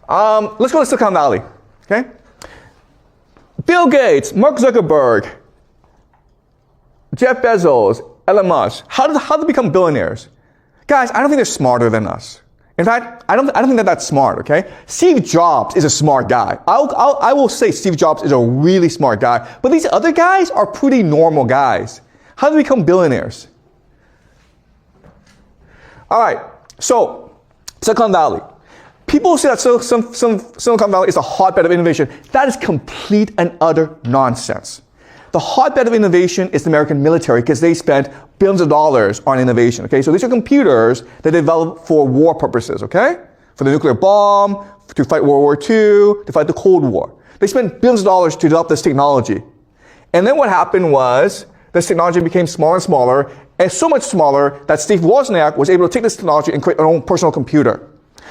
Let's go to Silicon Valley, okay? Bill Gates, Mark Zuckerberg, Jeff Bezos, Elon Musk. How did they become billionaires? Guys, I don't think they're smarter than us. In fact, I don't think they're that smart, okay? Steve Jobs is a smart guy. I will say Steve Jobs is a really smart guy, but these other guys are pretty normal guys. How do they become billionaires? All right, so Silicon Valley. People say that Silicon Valley is a hotbed of innovation. That is complete and utter nonsense. The hotbed of innovation is the American military because they spent billions of dollars on innovation, okay? So these are computers that they developed for war purposes, okay? For the nuclear bomb, to fight World War II, to fight the Cold War. They spent billions of dollars to develop this technology. And then what happened was this technology became smaller and smaller, and so much smaller that Steve Wozniak was able to take this technology and create an own personal computer.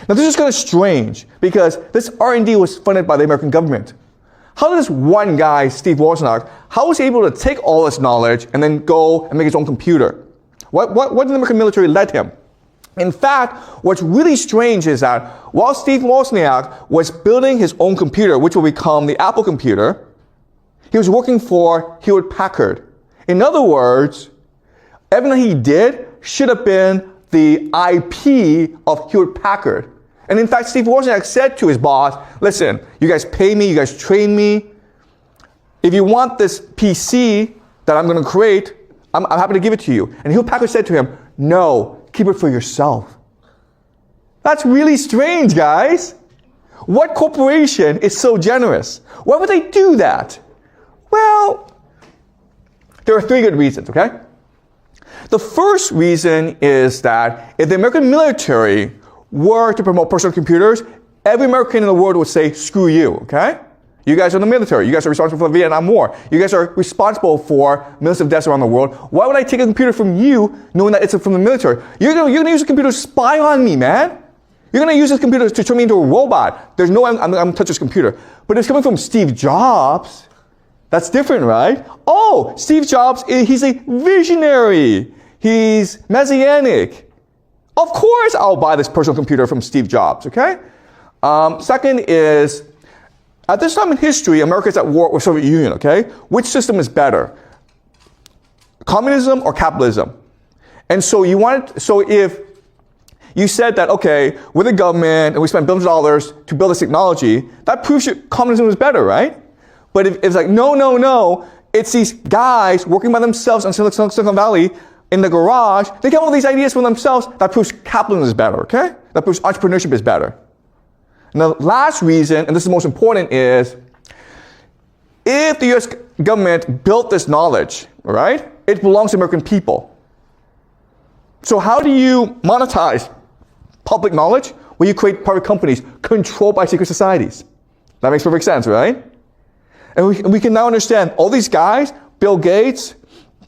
Now this is kind of strange because this R&D was funded by the American government. How did this one guy, Steve Wozniak, how was he able to take all this knowledge and then go and make his own computer? What did the American military let him? In fact, what's really strange is that while Steve Wozniak was building his own computer, which will become the Apple computer, he was working for Hewlett-Packard. In other words, everything he did should have been the IP of Hewlett-Packard. And in fact, Steve Wozniak said to his boss, listen, you guys pay me, you guys train me. If you want this PC that I'm going to create, I'm happy to give it to you. And Hewlett-Packard said to him, no, keep it for yourself. That's really strange, guys. What corporation is so generous? Why would they do that? Well, there are three good reasons, okay? The first reason is that if the American military were to promote personal computers, every American in the world would say, screw you, okay? You guys are the military. You guys are responsible for the Vietnam War. You guys are responsible for millions of deaths around the world. Why would I take a computer from you knowing that it's from the military? You're gonna use a computer to spy on me, man. You're gonna use this computer to turn me into a robot. There's no way I'm gonna touch this computer. But it's coming from Steve Jobs. That's different, right? Oh, Steve Jobs, he's a visionary. He's messianic. Of course I'll buy this personal computer from Steve Jobs, okay? Second is, at this time in history, America is at war with the Soviet Union, okay? Which system is better? Communism or capitalism? And so if you said that, okay, we're the government and we spent billions of dollars to build this technology, that proves that communism is better, right? But if it's like, no, it's these guys working by themselves in Silicon Valley in the garage, they get all these ideas for themselves, that proves capitalism is better, okay? That proves entrepreneurship is better. And the last reason, and this is the most important, is if the US government built this knowledge, all right, it belongs to American people. So how do you monetize public knowledge? Well, you create private companies controlled by secret societies. That makes perfect sense, right? And we can now understand all these guys, Bill Gates,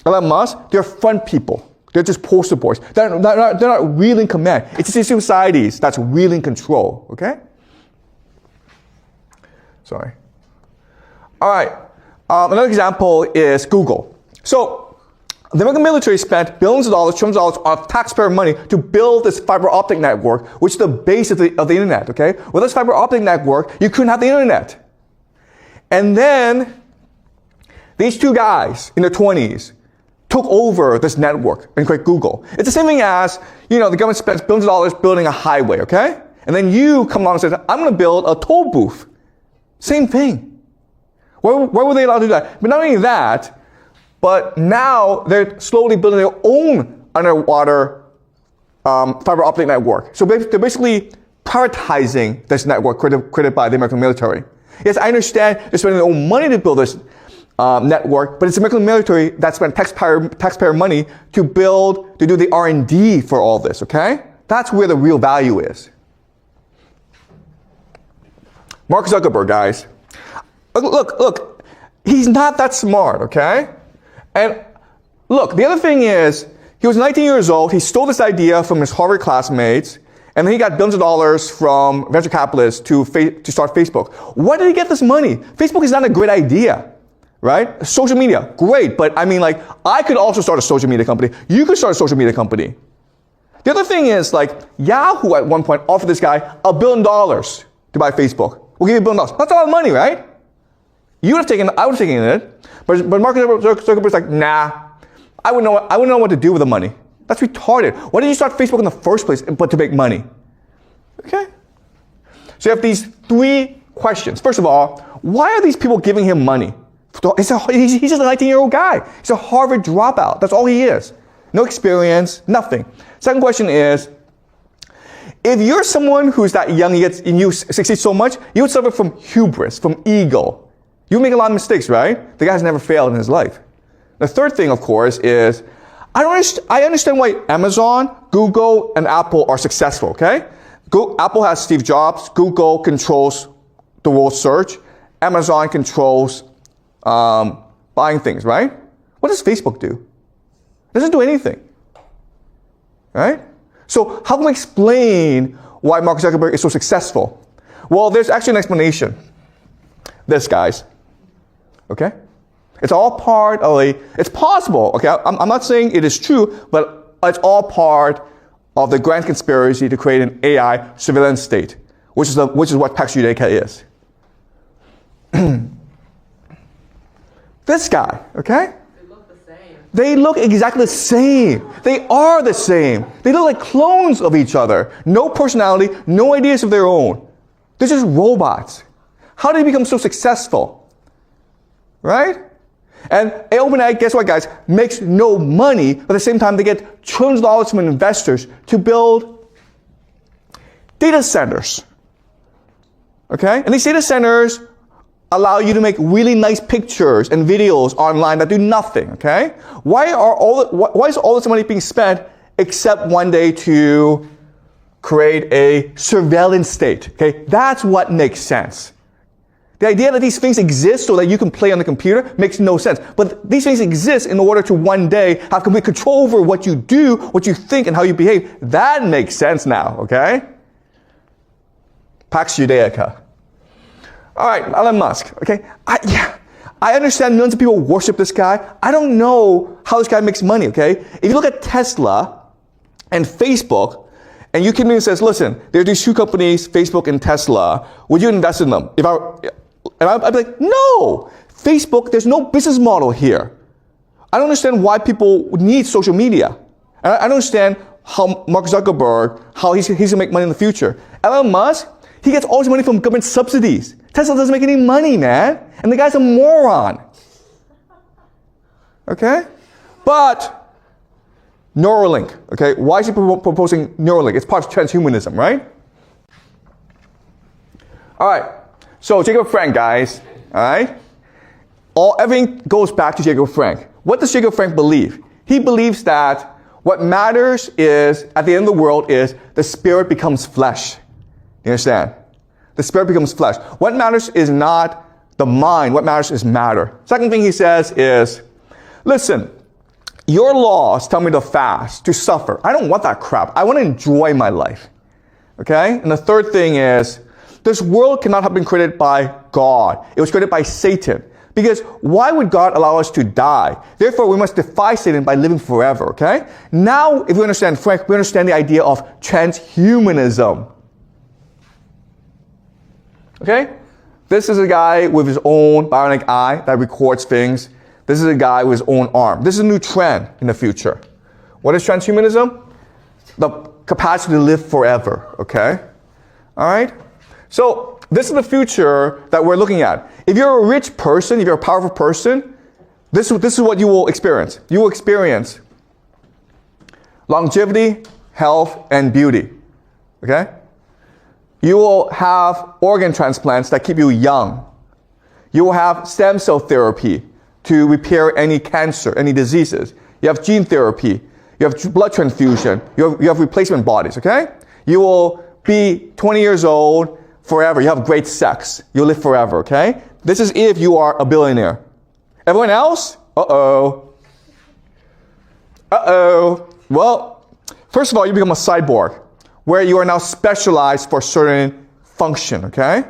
Elon Musk, they're front people. They're just poster boys. They're not really in command. It's these societies that's really in control, okay? Sorry. All right. Another example is Google. So the American military spent billions of dollars, trillions of dollars of taxpayer money to build this fiber optic network, which is the base of the internet, okay? Without this fiber optic network, you couldn't have the internet. And then these two guys in their 20s took over this network and created Google. It's the same thing as, the government spends billions of dollars building a highway, okay? And then you come along and say, I'm going to build a toll booth. Same thing. Why were they allowed to do that? But not only that, but now they're slowly building their own underwater fiber optic network. So they're basically privatizing this network created by the American military. Yes, I understand they're spending their own money to build this network, but it's the American military that spent taxpayer money to do the R&D for all this, okay? That's where the real value is. Mark Zuckerberg, guys. Look, he's not that smart, okay? And look, the other thing is, he was 19 years old, he stole this idea from his Harvard classmates, and then he got billions of dollars from venture capitalists to start Facebook. Where did he get this money? Facebook is not a great idea, right? Social media, great, but I mean, I could also start a social media company. You could start a social media company. The other thing is, Yahoo at one point offered this guy $1 billion. to buy Facebook. We'll give you $1 billion. That's a lot of money, right? You would have taken it, I would have taken it. But Mark Zuckerberg's like, nah, I wouldn't know what to do with the money. That's retarded. Why did you start Facebook in the first place but to make money? Okay? So you have these 3 questions. First of all, why are these people giving him money? He's just a 19-year-old guy. He's a Harvard dropout. That's all he is. No experience, nothing. Second question is, if you're someone who's that young and you succeed so much, you would suffer from hubris, from ego. You make a lot of mistakes, right? The guy's never failed in his life. The third thing, of course, is I understand why Amazon, Google, and Apple are successful, okay? Apple has Steve Jobs. Google controls the world search. Amazon controls buying things, right? What does Facebook do? It doesn't do anything, right? So how can we explain why Mark Zuckerberg is so successful? Well, there's actually an explanation. This, guys, okay? It's all part of it's possible, okay? I'm not saying it is true, but it's all part of the grand conspiracy to create an AI surveillance state, which is what Pax Judaica is. This guy, okay? They look the same. They look exactly the same. They are the same. They look like clones of each other. No personality, no ideas of their own. They're just robots. How did they become so successful? Right? And OpenAI, guess what, guys? Makes no money, but at the same time, they get trillions of dollars from investors to build data centers. Okay? And these data centers allow you to make really nice pictures and videos online that do nothing. Okay? Why is all this money being spent except one day to create a surveillance state? Okay? That's what makes sense. The idea that these things exist so that you can play on the computer makes no sense. But these things exist in order to one day have complete control over what you do, what you think, and how you behave. That makes sense now, okay? Pax Judaica. All right, Elon Musk, okay? I understand millions of people worship this guy. I don't know how this guy makes money, okay? If you look at Tesla and Facebook, and you came in and says, listen, there are these 2 companies, Facebook and Tesla. Would you invest in them? I'd be like, no, Facebook, there's no business model here. I don't understand why people need social media. I don't understand how Mark Zuckerberg, how he's going to make money in the future. Elon Musk, he gets all his money from government subsidies. Tesla doesn't make any money, man. And the guy's a moron. Okay? But Neuralink, okay? Why is he proposing Neuralink? It's part of transhumanism, right? All right. So Jacob Frank, guys, all right? Everything goes back to Jacob Frank. What does Jacob Frank believe? He believes that what matters is, at the end of the world, is the spirit becomes flesh. You understand? The spirit becomes flesh. What matters is not the mind. What matters is matter. Second thing he says is, listen, your laws tell me to fast, to suffer. I don't want that crap. I want to enjoy my life. Okay? And the third thing is, this world cannot have been created by God. It was created by Satan. Because why would God allow us to die? Therefore, we must defy Satan by living forever, okay? Now, if we understand Frank, we understand the idea of transhumanism. Okay? This is a guy with his own bionic eye that records things. This is a guy with his own arm. This is a new trend in the future. What is transhumanism? The capacity to live forever, okay? All right? So this is the future that we're looking at. If you're a rich person, if you're a powerful person, this is what you will experience. You will experience longevity, health, and beauty. Okay? You will have organ transplants that keep you young. You will have stem cell therapy to repair any cancer, any diseases. You have gene therapy. You have blood transfusion. You have replacement bodies, okay? You will be 20 years old forever. You have great sex. You'll live forever, okay? This is if you are a billionaire. Everyone else? Uh-oh. Well, first of all, you become a cyborg, where you are now specialized for a certain function, okay?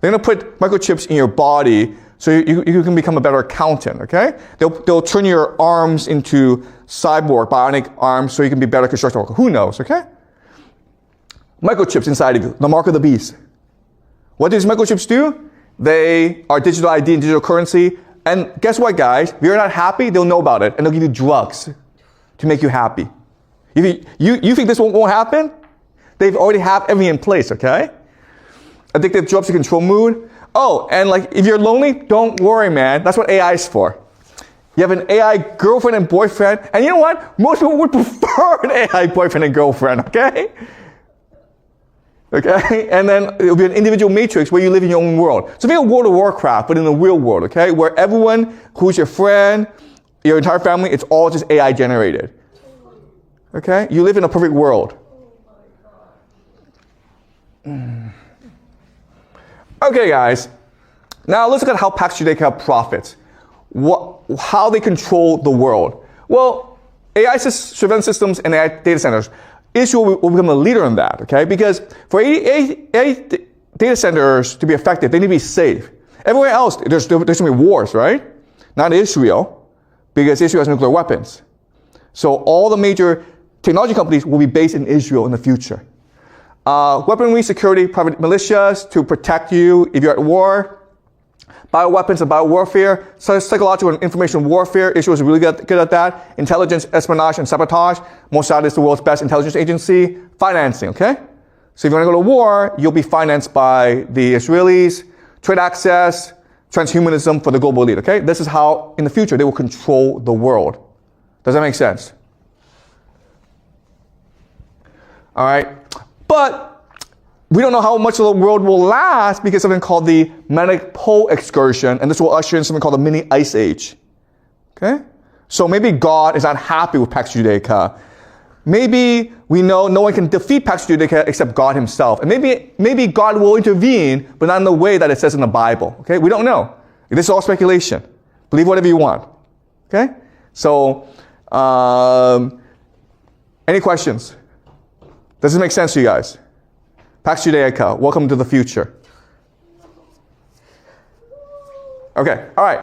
They're going to put microchips in your body so you can become a better accountant, okay? They'll turn your arms into cyborg, bionic arms, so you can be better construction worker. Who knows, okay? Microchips inside of you, the mark of the beast. What do these microchips do? They are digital ID and digital currency. And guess what, guys? If you're not happy, they'll know about it, and they'll give you drugs to make you happy. If you think this won't happen? They've already have everything in place, okay? Addictive drugs to control mood. Oh, and like if you're lonely, don't worry, man. That's what AI is for. You have an AI girlfriend and boyfriend, and you know what? Most people would prefer an AI boyfriend and girlfriend, okay? Okay? And then it'll be an individual matrix where you live in your own world. So think of World of Warcraft, but in the real world, okay? Where everyone who's your friend, your entire family, it's all just AI generated. Okay? You live in a perfect world. Okay, guys. Now let's look at how Pax Judaica profits. How they control the world. Well, AI surveillance systems and AI data centers, Israel will become a leader in that, okay? Because for AI data centers to be effective, they need to be safe. Everywhere else, there's going to be wars, right? Not Israel, because Israel has nuclear weapons. So all the major technology companies will be based in Israel in the future. Weaponry, security, private militias to protect you if you're at war. Bioweapons and biowarfare, psychological and information warfare. Israel is really good at that. Intelligence, espionage, and sabotage. Mossad is the world's best intelligence agency. Financing, okay? So if you want to go to war, you'll be financed by the Israelis. Trade access, transhumanism for the global elite, okay? This is how, in the future, they will control the world. Does that make sense? All right. But we don't know how much of the world will last because of something called the magnetic pole excursion, and this will usher in something called the mini ice age. Okay? So maybe God is not happy with Pax Judaica. Maybe we know no one can defeat Pax Judaica except God himself. And maybe God will intervene, but not in the way that it says in the Bible. Okay? We don't know. This is all speculation. Believe whatever you want. Okay? So, any questions? Does this make sense to you guys? Pax Judaica, welcome to the future. Okay, all right.